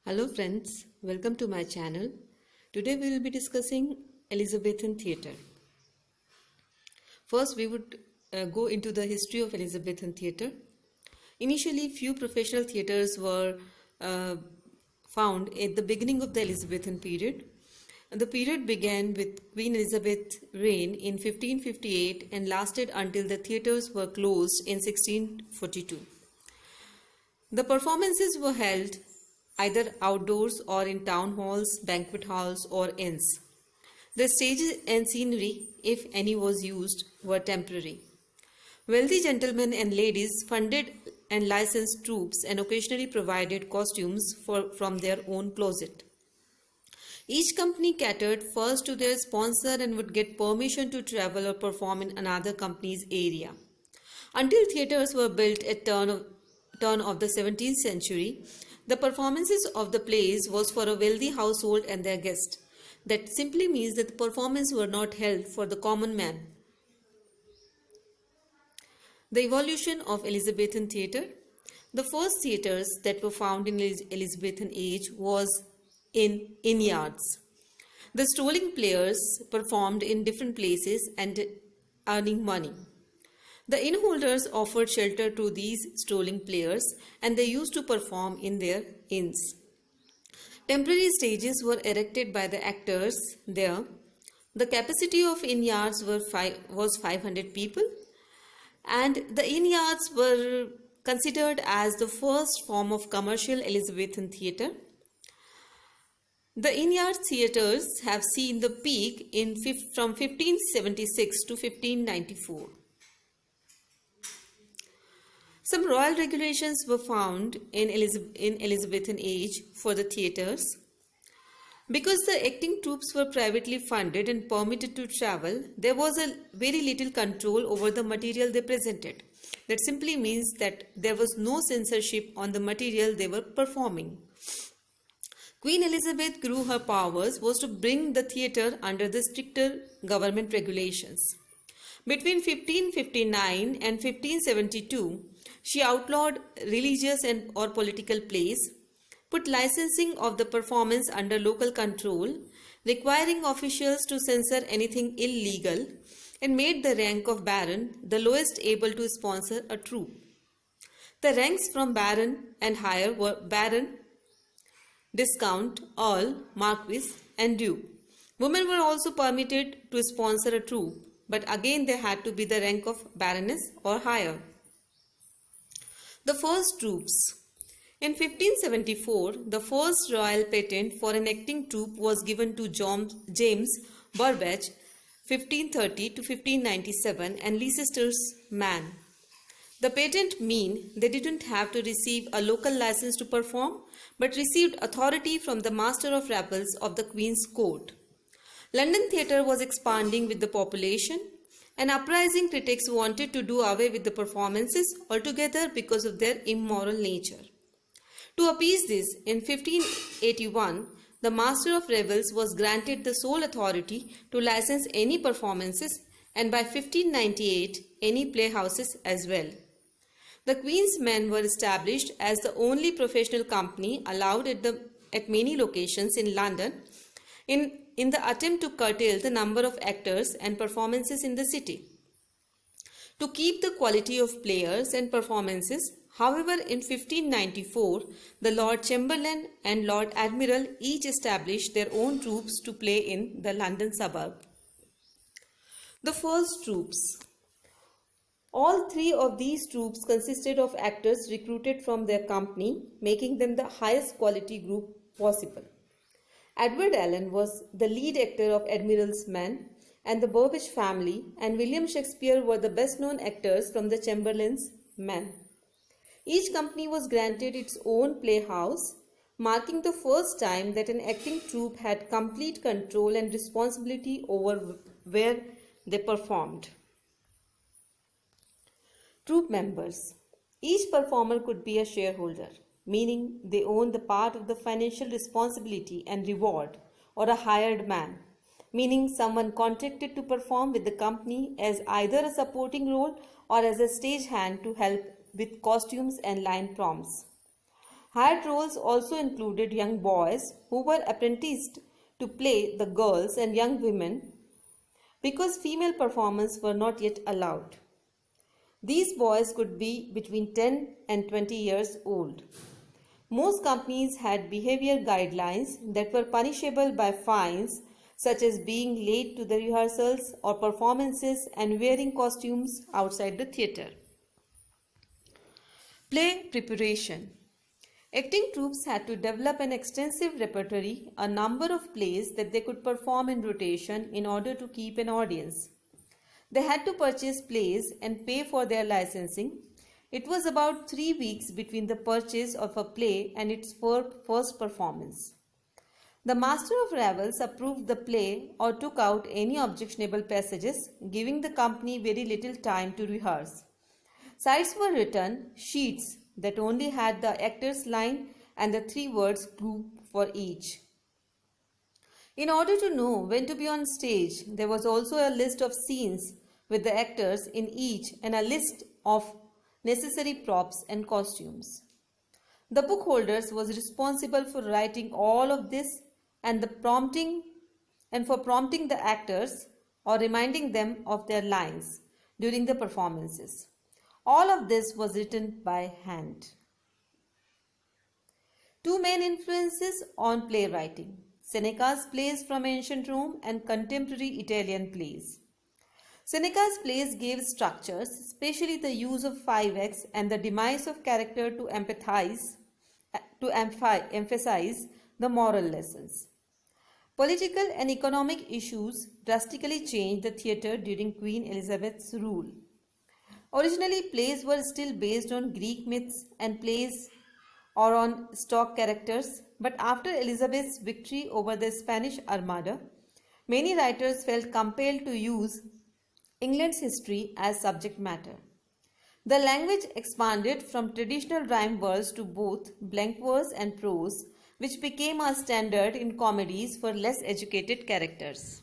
Hello friends, welcome to my channel. Today we will be discussing Elizabethan Theater. First we would go into the history of Elizabethan Theater. Initially few professional theaters were found at the beginning of the Elizabethan period. The period began with Queen Elizabeth's reign in 1558 and lasted until the theaters were closed in 1642. The performances were held either outdoors or in town halls, banquet halls, or inns. The stages and scenery, if any was used, were temporary. Wealthy gentlemen and ladies funded and licensed troops and occasionally provided costumes from their own closet. Each company catered first to their sponsor and would get permission to travel or perform in another company's area. Until theatres were built at turn of the 17th century, the performances of the plays was for a wealthy household and their guests. That simply means that the performances were not held for the common man. The evolution of Elizabethan theatre. The first theatres that were found in Elizabethan age was in inn-yards. The strolling players performed in different places and earning money. The inn holders offered shelter to these strolling players and they used to perform in their inns. Temporary stages were erected by the actors there. The capacity of inn yards was 500 people and the inn yards were considered as the first form of commercial Elizabethan theatre. The inn-yard theatres have seen the peak from 1576 to 1594. Some royal regulations were found in Elizabethan age for the theatres. Because the acting troops were privately funded and permitted to travel, there was a very little control over the material they presented. That simply means that there was no censorship on the material they were performing. Queen Elizabeth grew her powers was to bring the theatre under the stricter government regulations. Between 1559 and 1572, she outlawed religious or political plays, put licensing of the performance under local control, requiring officials to censor anything illegal, and made the rank of baron the lowest able to sponsor a troupe. The ranks from baron and higher were baron, viscount, earl, marquis, and duke. Women were also permitted to sponsor a troupe, but again they had to be the rank of baroness or higher. The first troops. In 1574, the first royal patent for an acting troupe was given to James Burbage, 1530 to 1597, and Leicester's Man. The patent mean they didn't have to receive a local license to perform, but received authority from the Master of Ravels of the Queen's Court. London theatre was expanding with the population, and uprising critics wanted to do away with the performances altogether because of their immoral nature. To appease this, in 1581, the Master of Revels was granted the sole authority to license any performances and by 1598, any playhouses as well. The Queen's Men were established as the only professional company allowed at many locations in London in the attempt to curtail the number of actors and performances in the city. To keep the quality of players and performances, however, in 1594, the Lord Chamberlain and Lord Admiral each established their own troops to play in the London suburb. The first troops. All three of these troops consisted of actors recruited from their company, making them the highest quality group possible. Edward Allen was the lead actor of Admiral's Men and the Burbage family, and William Shakespeare were the best known actors from the Chamberlain's Men. Each company was granted its own playhouse, marking the first time that an acting troupe had complete control and responsibility over where they performed. Troupe members. Each performer could be a shareholder, meaning they own the part of the financial responsibility and reward, or a hired man, meaning someone contracted to perform with the company as either a supporting role or as a stage hand to help with costumes and line prompts. Hired roles also included young boys who were apprenticed to play the girls and young women because female performers were not yet allowed. These boys could be between 10 and 20 years old. Most companies had behavior guidelines that were punishable by fines, such as being late to the rehearsals or performances and wearing costumes outside the theatre. Play preparation. Acting troupes had to develop an extensive repertory, a number of plays that they could perform in rotation in order to keep an audience. They had to purchase plays and pay for their licensing. It was about 3 weeks between the purchase of a play and its first performance. The master of revels approved the play or took out any objectionable passages, giving the company very little time to rehearse. Sides were written, sheets that only had the actor's line and the 3 words clue for each. In order to know when to be on stage, there was also a list of scenes with the actors in each and a list of necessary props and costumes. The book holders was responsible for writing all of this and for prompting the actors or reminding them of their lines during the performances. All of this was written by hand. Two main influences on playwriting: Seneca's plays from ancient Rome and contemporary Italian plays. Seneca's plays gave structures, especially the use of 5 acts and the demise of character to emphasize the moral lessons. Political and economic issues drastically changed the theatre during Queen Elizabeth's rule. Originally, plays were still based on Greek myths and plays or on stock characters, but after Elizabeth's victory over the Spanish Armada, many writers felt compelled to use England's history as subject matter. The language expanded from traditional rhyme verse to both blank verse and prose, which became a standard in comedies for less educated characters.